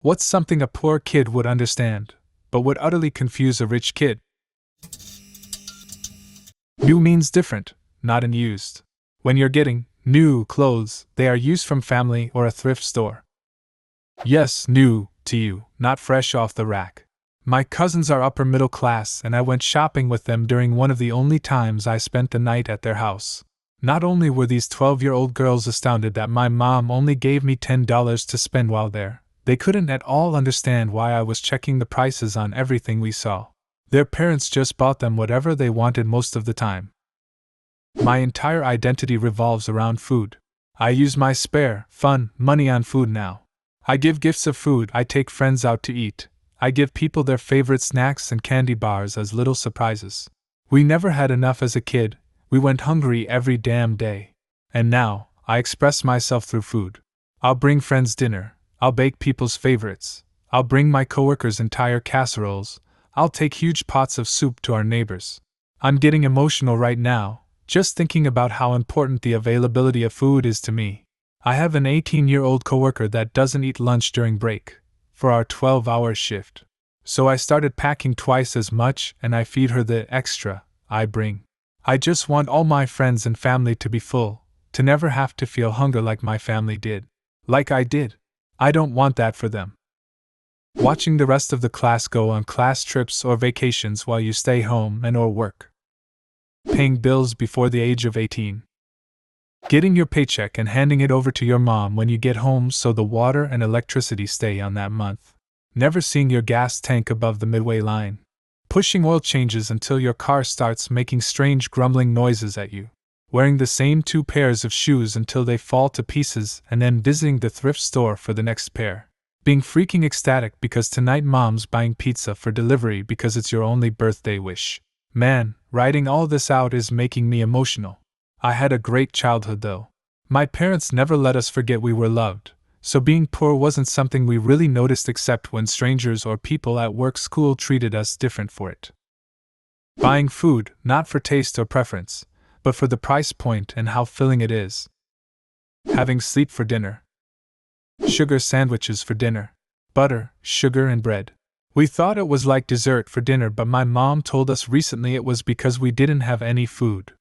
What's something a poor kid would understand, but would utterly confuse a rich kid? New means different, not in used. When you're getting new clothes, they are used from family or a thrift store. Yes, new to you, not fresh off the rack. My cousins are upper middle class, and I went shopping with them during one of the only times I spent the night at their house. Not only were these 12-year-old girls astounded that my mom only gave me $10 to spend while there, they couldn't at all understand why I was checking the prices on everything we saw. Their parents just bought them whatever they wanted most of the time. My entire identity revolves around food. I use my spare, fun money on food now. I give gifts of food, I take friends out to eat. I give people their favorite snacks and candy bars as little surprises. We never had enough as a kid, we went hungry every damn day. And now, I express myself through food. I'll bring friends dinner, I'll bake people's favorites, I'll bring my coworkers entire casseroles, I'll take huge pots of soup to our neighbors. I'm getting emotional right now, just thinking about how important the availability of food is to me. I have an 18-year-old coworker that doesn't eat lunch during break, for our 12-hour shift. So I started packing twice as much and I feed her the extra I bring. I just want all my friends and family to be full, to never have to feel hunger like my family did. Like I did. I don't want that for them. Watching the rest of the class go on class trips or vacations while you stay home and or work. Paying bills before the age of 18. Getting your paycheck and handing it over to your mom when you get home so the water and electricity stay on that month. Never seeing your gas tank above the midway line. Pushing oil changes until your car starts making strange grumbling noises at you. Wearing the same 2 pairs of shoes until they fall to pieces and then visiting the thrift store for the next pair. Being freaking ecstatic because tonight mom's buying pizza for delivery because it's your only birthday wish. Man, writing all this out is making me emotional. I had a great childhood though. My parents never let us forget we were loved, so being poor wasn't something we really noticed except when strangers or people at work school treated us different for it. Buying food, not for taste or preference, but for the price point and how filling it is. Having sleep for dinner. Sugar sandwiches for dinner. Butter, sugar and bread. We thought it was like dessert for dinner, but my mom told us recently it was because we didn't have any food.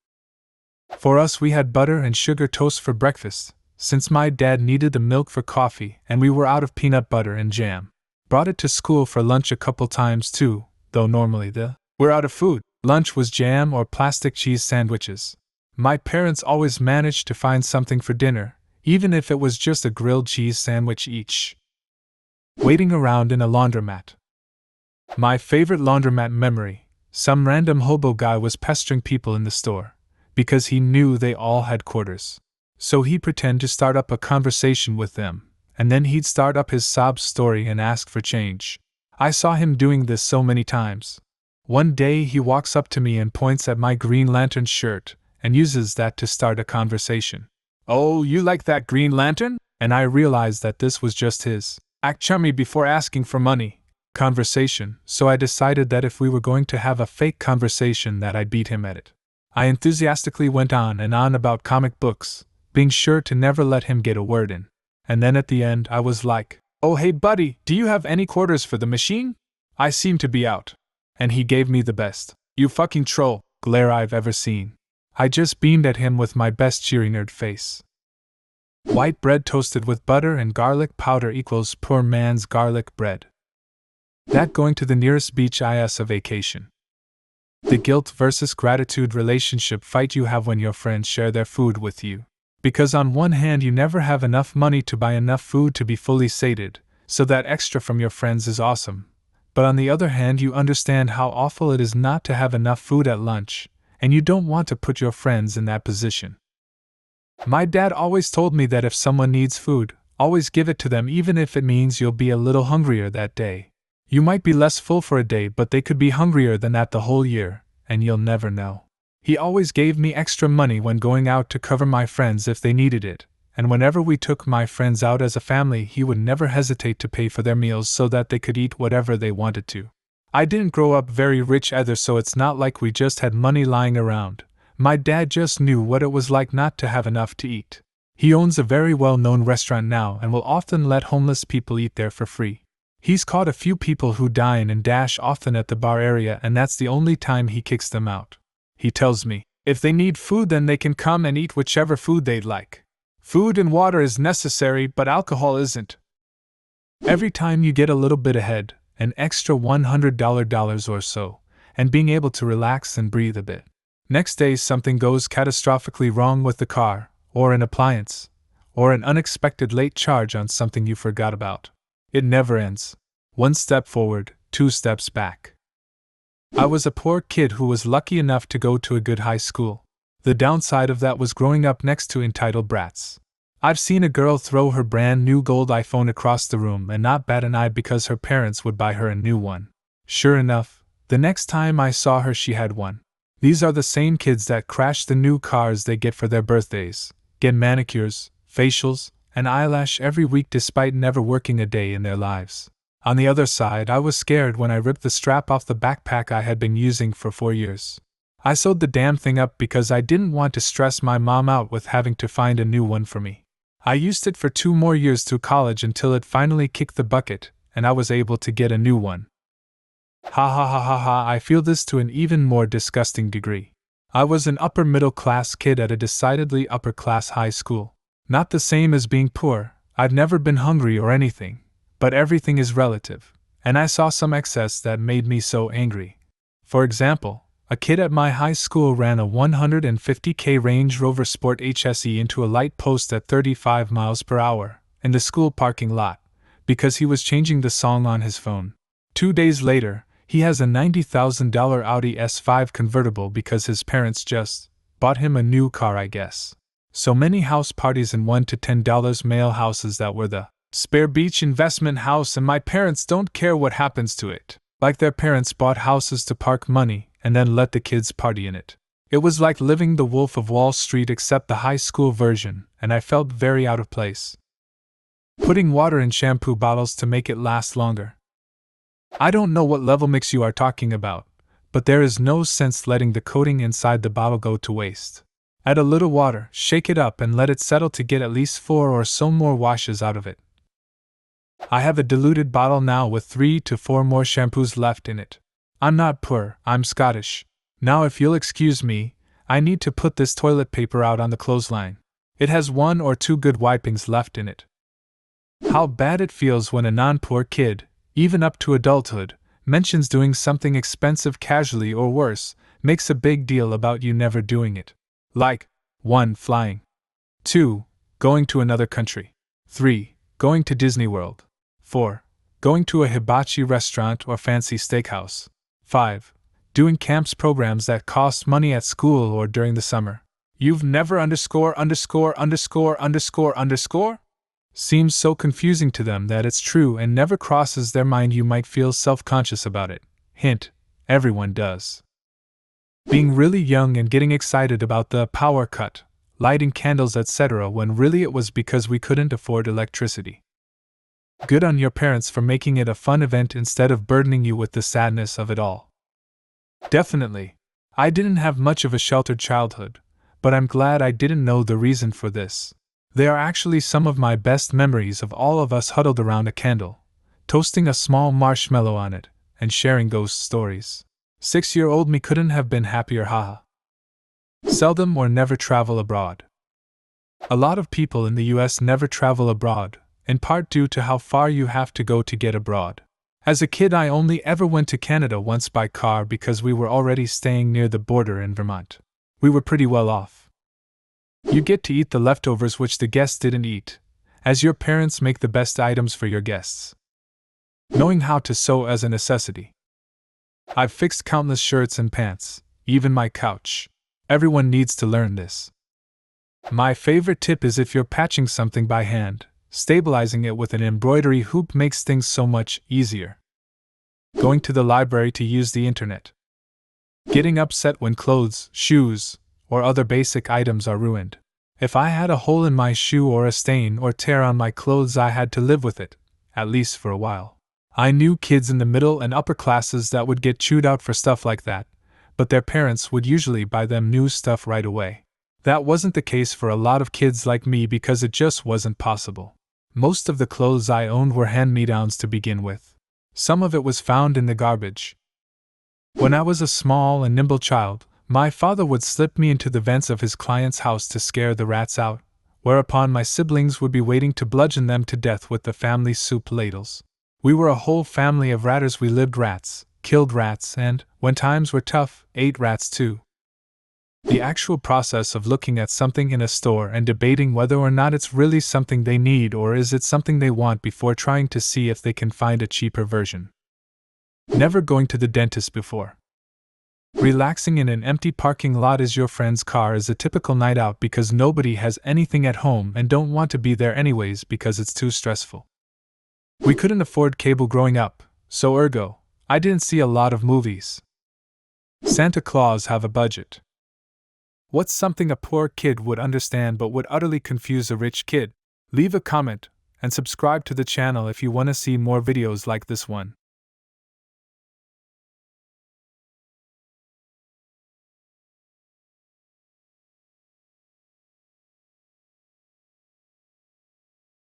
For us, we had butter and sugar toast for breakfast, since my dad needed the milk for coffee and we were out of peanut butter and jam. Brought it to school for lunch a couple times too, though normally we're out of food. Lunch was jam or plastic cheese sandwiches. My parents always managed to find something for dinner, even if it was just a grilled cheese sandwich each. Waiting around in a laundromat. My favorite laundromat memory, some random hobo guy was pestering people in the store, because he knew they all had quarters. So he'd pretend to start up a conversation with them, and then he'd start up his sob story and ask for change. I saw him doing this so many times. One day he walks up to me and points at my Green Lantern shirt, and uses that to start a conversation. "Oh, you like that Green Lantern?" And I realized that this was just his act chummy before asking for money conversation, so I decided that if we were going to have a fake conversation that I'd beat him at it. I enthusiastically went on and on about comic books, being sure to never let him get a word in. And then at the end I was like, "Oh hey buddy, do you have any quarters for the machine? I seem to be out." And he gave me the best "you fucking troll" glare I've ever seen. I just beamed at him with my best cheery nerd face. White bread toasted with butter and garlic powder equals poor man's garlic bread. That going to the nearest beach is a vacation. The guilt versus gratitude relationship fight you have when your friends share their food with you. Because on one hand you never have enough money to buy enough food to be fully sated, so that extra from your friends is awesome. But on the other hand you understand how awful it is not to have enough food at lunch, and you don't want to put your friends in that position. My dad always told me that if someone needs food, always give it to them even if it means you'll be a little hungrier that day. You might be less full for a day, but they could be hungrier than that the whole year, and you'll never know. He always gave me extra money when going out to cover my friends if they needed it, and whenever we took my friends out as a family he would never hesitate to pay for their meals so that they could eat whatever they wanted to. I didn't grow up very rich either, so it's not like we just had money lying around. My dad just knew what it was like not to have enough to eat. He owns a very well-known restaurant now and will often let homeless people eat there for free. He's caught a few people who dine and dash often at the bar area, and that's the only time he kicks them out. He tells me, if they need food, then they can come and eat whichever food they'd like. Food and water is necessary, but alcohol isn't. Every time you get a little bit ahead, an extra $100 or so, and being able to relax and breathe a bit. Next day something goes catastrophically wrong with the car, or an appliance, or an unexpected late charge on something you forgot about. It never ends. One step forward, two steps back. I was a poor kid who was lucky enough to go to a good high school. The downside of that was growing up next to entitled brats. I've seen a girl throw her brand new gold iPhone across the room and not bat an eye because her parents would buy her a new one. Sure enough, the next time I saw her she had one. These are the same kids that crash the new cars they get for their birthdays, get manicures, facials, and eyelash every week despite never working a day in their lives. On the other side, I was scared when I ripped the strap off the backpack I had been using for 4 years. I sewed the damn thing up because I didn't want to stress my mom out with having to find a new one for me. I used it for 2 more years through college until it finally kicked the bucket, and I was able to get a new one. Ha ha ha ha ha, I feel this to an even more disgusting degree. I was an upper middle class kid at a decidedly upper class high school. Not the same as being poor, I've never been hungry or anything, but everything is relative, and I saw some excess that made me so angry. For example, a kid at my high school ran a 150k Range Rover Sport HSE into a light post at 35 miles per hour in the school parking lot because he was changing the song on his phone. 2 days later, he has a $90,000 Audi S5 convertible because his parents just bought him a new car, I guess. So many house parties in $1 to $10 male houses that were the spare beach investment house, and my parents don't care what happens to it. Like their parents bought houses to park money and then let the kids party in it. It was like living the Wolf of Wall Street except the high school version, and I felt very out of place. Putting water in shampoo bottles to make it last longer. I don't know what level mix you are talking about, but there is no sense letting the coating inside the bottle go to waste. Add a little water, shake it up, and let it settle to get at least 4 or so more washes out of it. I have a diluted bottle now with 3 to 4 more shampoos left in it. I'm not poor, I'm Scottish. Now if you'll excuse me, I need to put this toilet paper out on the clothesline. It has 1 or 2 good wipings left in it. How bad it feels when a non-poor kid, even up to adulthood, mentions doing something expensive casually, or worse, makes a big deal about you never doing it. Like 1. Flying. 2. Going to another country. 3. Going to Disney World. 4. Going to a hibachi restaurant or fancy steakhouse. 5. Doing camps programs that cost money at school or during the summer. You've never ______? Seems so confusing to them that it's true and never crosses their mind you might feel self-conscious about it. Hint, everyone does. Being really young and getting excited about the power cut, lighting candles, etc., when really it was because we couldn't afford electricity. Good on your parents for making it a fun event instead of burdening you with the sadness of it all. Definitely, I didn't have much of a sheltered childhood, but I'm glad I didn't know the reason for this. They are actually some of my best memories of all of us huddled around a candle, toasting a small marshmallow on it, and sharing ghost stories. 6-year-old me couldn't have been happier, haha. Seldom or never travel abroad. A lot of people in the US never travel abroad, in part due to how far you have to go to get abroad. As a kid, I only ever went to Canada once by car because we were already staying near the border in Vermont. We were pretty well off. You get to eat the leftovers which the guests didn't eat, as your parents make the best items for your guests. Knowing how to sew as a necessity. I've fixed countless shirts and pants, even my couch. Everyone needs to learn this. My favorite tip is if you're patching something by hand, stabilizing it with an embroidery hoop makes things so much easier. Going to the library to use the internet. Getting upset when clothes, shoes, or other basic items are ruined. If I had a hole in my shoe or a stain or tear on my clothes, I had to live with it, at least for a while. I knew kids in the middle and upper classes that would get chewed out for stuff like that, but their parents would usually buy them new stuff right away. That wasn't the case for a lot of kids like me because it just wasn't possible. Most of the clothes I owned were hand-me-downs to begin with. Some of it was found in the garbage. When I was a small and nimble child, my father would slip me into the vents of his client's house to scare the rats out, whereupon my siblings would be waiting to bludgeon them to death with the family soup ladles. We were a whole family of ratters. We lived rats, killed rats, and, when times were tough, ate rats too. The actual process of looking at something in a store and debating whether or not it's really something they need or is it something they want before trying to see if they can find a cheaper version. Never going to the dentist before. Relaxing in an empty parking lot as your friend's car is a typical night out because nobody has anything at home and don't want to be there anyways because it's too stressful. We couldn't afford cable growing up, so ergo, I didn't see a lot of movies. Santa Claus have a budget. What's something a poor kid would understand but would utterly confuse a rich kid? Leave a comment and subscribe to the channel if you want to see more videos like this one.